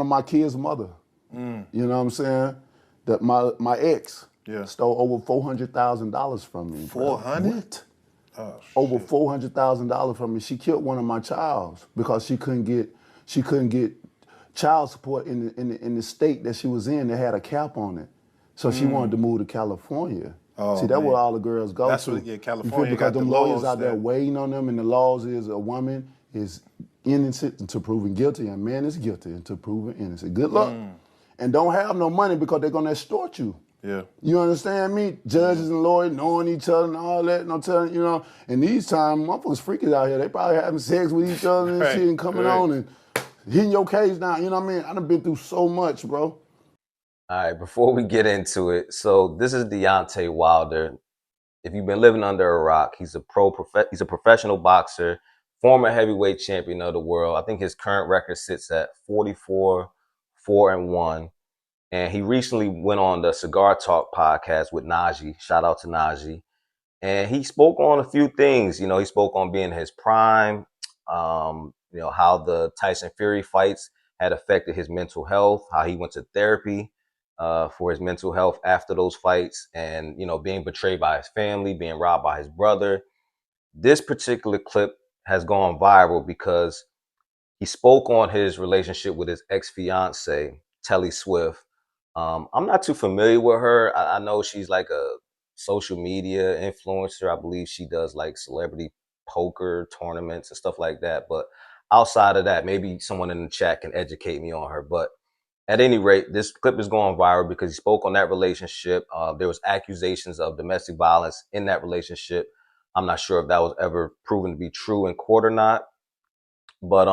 my kid's mother. You know what I'm saying? That my ex stole over $400,000 from me. 400? What? Oh, over $400,000 from me. She killed one of my childs because she couldn't get child support in the state that she was in. That had a cap on it, so she wanted to move to California. Oh, see, that's where all the girls go That's to. what, California because got them the lawyers laws out there waiting on them, and the laws is a woman is innocent until proven guilty, and a man is guilty until proven innocent. Good luck. And don't have no money because they're gonna extort you. Yeah. You understand me? Judges and lawyers knowing each other and all that, and I'm telling you, know. And these times, motherfuckers freaking out here. They probably having sex with each other and shit and coming on and hitting your case down. You know what I mean? I done been through so much, bro. All right, before we get into it, so this is Deontay Wilder. If you've been living under a rock, he's a professional boxer, former heavyweight champion of the world. I think his current record sits at 44-4-1. And he recently went on the Cigar Talk podcast with Najee. Shout out to Najee. And he spoke on a few things. You know, he spoke on being in his prime, you know, how the Tyson Fury fights had affected his mental health, how he went to therapy for his mental health after those fights, and, you know, being betrayed by his family, being robbed by his brother. This particular clip has gone viral because he spoke on his relationship with his ex-fiance, Telly Swift. I'm not too familiar with her. I know she's like a social media influencer. I believe she does like celebrity poker tournaments and stuff like that. But outside of that, maybe someone in the chat can educate me on her. But at any rate, this clip is going viral because he spoke on that relationship. There was accusations of domestic violence in that relationship. I'm not sure if that was ever proven to be true in court or not. But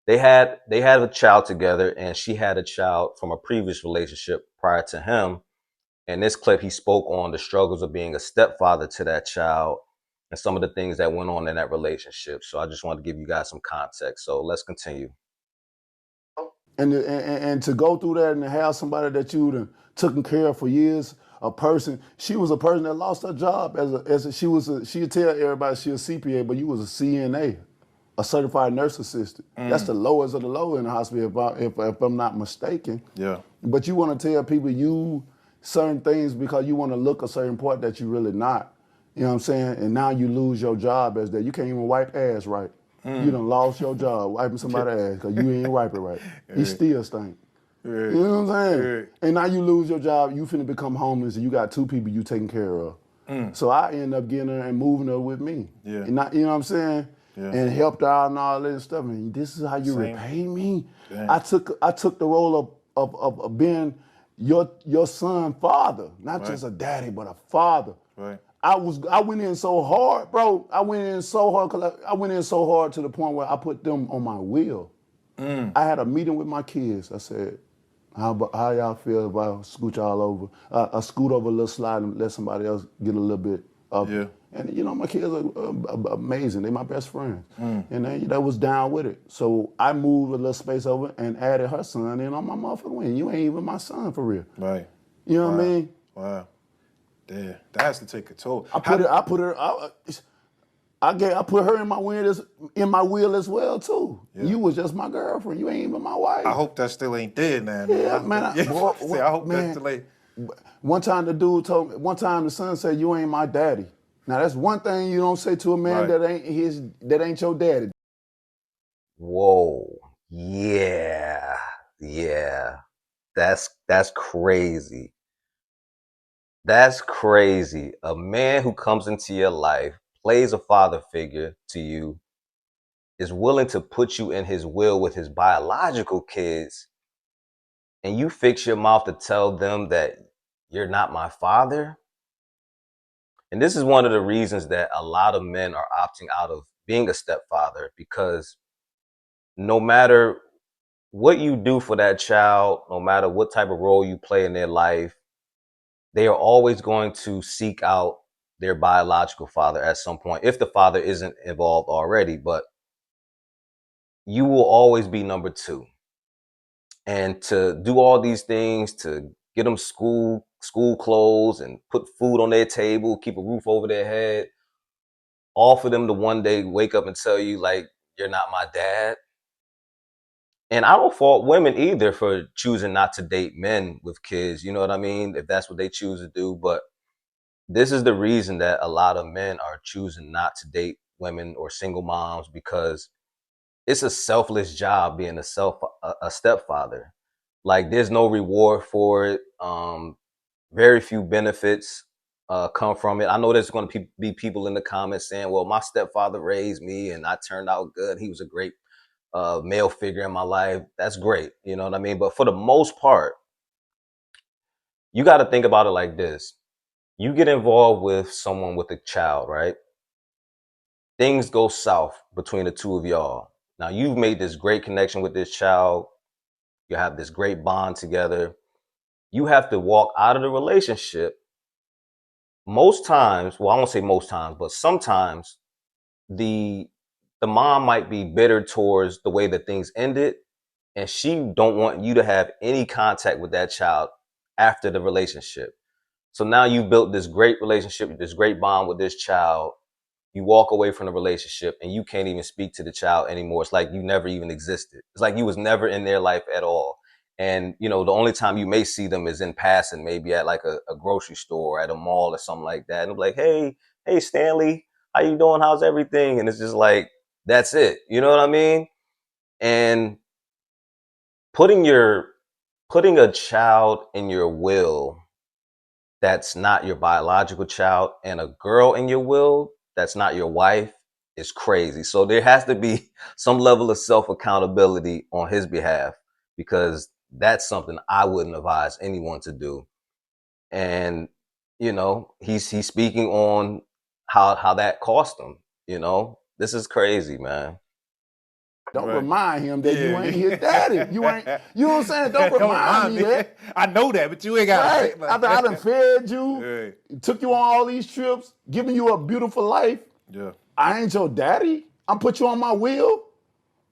they had a child together, and she had a child from a previous relationship prior to him. In this clip, he spoke on the struggles of being a stepfather to that child and some of the things that went on in that relationship. So I just wanted to give you guys some context. So let's continue. And to go through that and to have somebody that you done taken care of for years, she was a person that lost her job she'd tell everybody she was a CPA, but you was a CNA. A certified nurse assistant. That's the lowest of the low in the hospital, if I'm not mistaken. Yeah. But you want to tell people you certain things because you want to look a certain part that you really not. You know what I'm saying? And now you lose your job as that. You can't even wipe ass right. You done lost your job wiping somebody's ass because you ain't wipe it right. He still stink. You know what I'm saying? And now you lose your job, you finna become homeless, and you got two people you taking care of. So I end up getting her and moving her with me. Yeah. And you know what I'm saying? Yeah. And helped out and all that stuff. And this is how you repay me. Damn. I took the role of being your son father, not just a daddy, but a father. Right. I went in so hard, bro. I went in so hard to the point where I put them on my will. I had a meeting with my kids. I said, how y'all feel if I scoot y'all over? I scoot over a little slide and let somebody else get a little bit of it. And, you know, my kids are amazing. They're my best friends. And they was down with it. So I moved a little space over and added her son in on my motherfucking wing. You ain't even my son for real. Right. You know what I mean? Wow. Damn. That has to take a toll. I put her in my will as well too. Yeah. You was just my girlfriend. You ain't even my wife. I hope that still ain't dead now. Yeah, man. I hope that still ain't. One time the dude told me. One time the son said, "You ain't my daddy." Now that's one thing you don't say to a man that ain't your daddy. Whoa. Yeah. That's crazy. That's crazy. A man who comes into your life, plays a father figure to you, is willing to put you in his will with his biological kids, and you fix your mouth to tell them that you're not my father? And this is one of the reasons that a lot of men are opting out of being a stepfather, because no matter what you do for that child, no matter what type of role you play in their life, they are always going to seek out their biological father at some point, if the father isn't involved already. But you will always be number two. And to do all these things, to get them school clothes and put food on their table, keep a roof over their head, all for them to one day wake up and tell you, like, you're not my dad. And I don't fault women either for choosing not to date men with kids. You know what I mean? If that's what they choose to do. But this is the reason that a lot of men are choosing not to date women or single moms, because it's a selfless job being a stepfather. Like, there's no reward for it. Very few benefits come from it. I know there's going to be people in the comments saying, well, my stepfather raised me and I turned out good. He was a great male figure in my life. That's great. You know what I mean? But for the most part, you got to think about it like this. You get involved with someone with a child, right? Things go south between the two of y'all. Now, you've made this great connection with this child. You have this great bond together. You have to walk out of the relationship. Most times, well, I won't say most times, but sometimes the mom might be bitter towards the way that things ended, and she don't want you to have any contact with that child after the relationship. So now you built this great relationship, this great bond with this child. You walk away from the relationship and you can't even speak to the child anymore. It's like you never even existed. It's like you was never in their life at all. And, you know, the only time you may see them is in passing, maybe at like a grocery store, at a mall or something like that. And I'm like, hey, Stanley, how you doing? How's everything? And it's just like, that's it. You know what I mean? And putting a child in your will that's not your biological child, and a girl in your will that's not your wife, is crazy. So there has to be some level of self-accountability on his behalf, because that's something I wouldn't advise anyone to do. And, you know, he's speaking on how that cost him. You know, this is crazy, man. Don't Right. remind him that you Yeah, ain't yeah. his daddy. You know what I'm saying? Don't remind me that. I know that, but you ain't got Right. to say After I done fed you, Right. took you on all these trips, giving you a beautiful life. Yeah. I ain't your daddy. I put you on my wheel.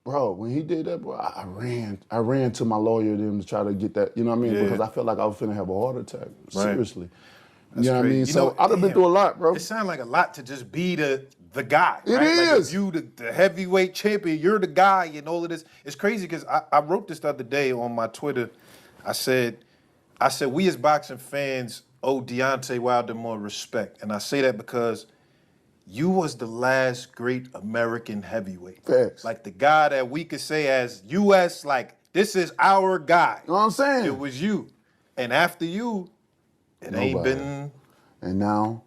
Bro, when he did that, bro, I ran to my lawyer then to try to get that, you know what I mean? Yeah. Because I felt like I was finna have a heart attack. Seriously. You know what I crazy. mean? You So know, I've been damn, through a lot, bro. It sounds like a lot to just be the guy, It right? Like, is. if you the heavyweight champion, you're the guy and all of this. It's crazy because I wrote this the other day on my Twitter. I said, we as boxing fans owe Deontay Wilder more respect. And I say that because you was the last great American heavyweight. Facts. Like, the guy that we could say as U.S., like, this is our guy. You know what I'm saying? It was you. And after you, it ain't Nobody. been... And now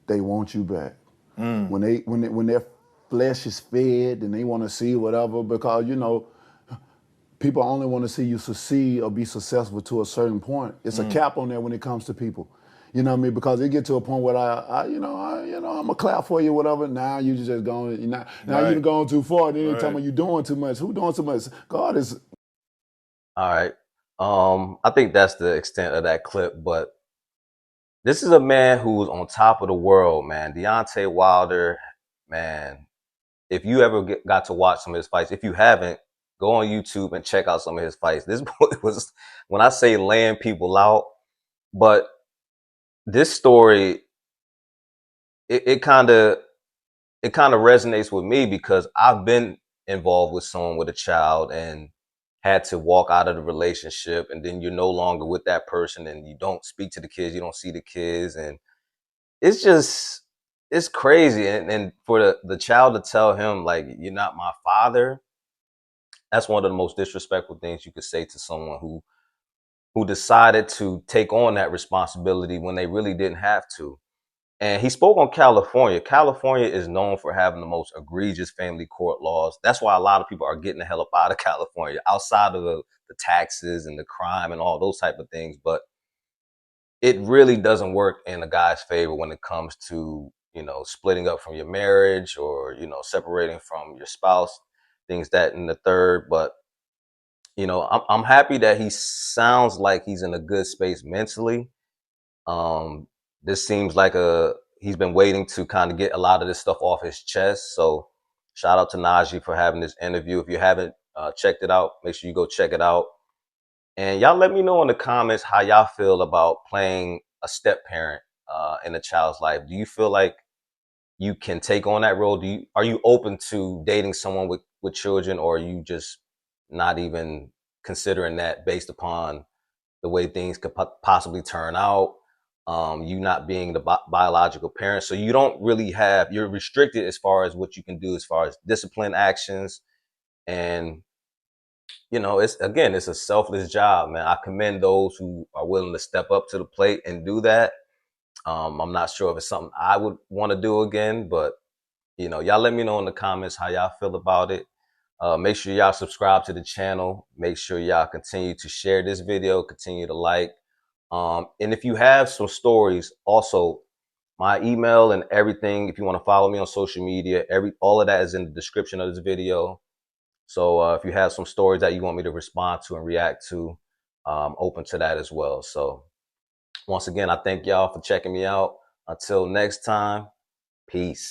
they want you back. When their flesh is fed and they want to see whatever, because you know people only want to see you succeed or be successful to a certain point. It's a cap on there when it comes to people. You know what I mean? Because it get to a point where I'm gonna clap for you, whatever. Now you just going, now Right. you're going too far. Then they Right. tell me you doing too much. Who doing too much? God is. All right. I think that's the extent of that clip, but this is a man who's on top of the world, man. Deontay Wilder, man. If you ever got to watch some of his fights, if you haven't, go on YouTube and check out some of his fights. This boy was, when I say laying people out, but this story, it kind of resonates with me because I've been involved with someone with a child and had to walk out of the relationship, and then you're no longer with that person and you don't speak to the kids, you don't see the kids, and it's crazy. And for the child to tell him, like, you're not my father, that's one of the most disrespectful things you could say to someone who decided to take on that responsibility when they really didn't have to. And he spoke on California. California is known for having the most egregious family court laws. That's why a lot of people are getting the hell up out of California, outside of the taxes and the crime and all those type of things. But it really doesn't work in a guy's favor when it comes to, you know, splitting up from your marriage or, you know, separating from your spouse, things that and the third. But, you know, I'm happy that he sounds like he's in a good space mentally. This seems like he's been waiting to kind of get a lot of this stuff off his chest. So shout out to Najee for having this interview. If you haven't checked it out, make sure you go check it out. And y'all let me know in the comments how y'all feel about playing a step parent in a child's life. Do you feel like you can take on that role? Are you open to dating someone with children, or are you just not even considering that based upon the way things could possibly turn out, you not being the biological parent. So you don't really have, you're restricted as far as what you can do as far as discipline actions. And, it's a selfless job, man. I commend those who are willing to step up to the plate and do that. I'm not sure if it's something I would want to do again, but y'all let me know in the comments how y'all feel about it. Make sure y'all subscribe to the channel. Make sure y'all continue to share this video, continue to like. And if you have some stories, also my email and everything, if you want to follow me on social media, all of that is in the description of this video. So if you have some stories that you want me to respond to and react to, open to that as well. So once again, I thank y'all for checking me out. Until next time, peace.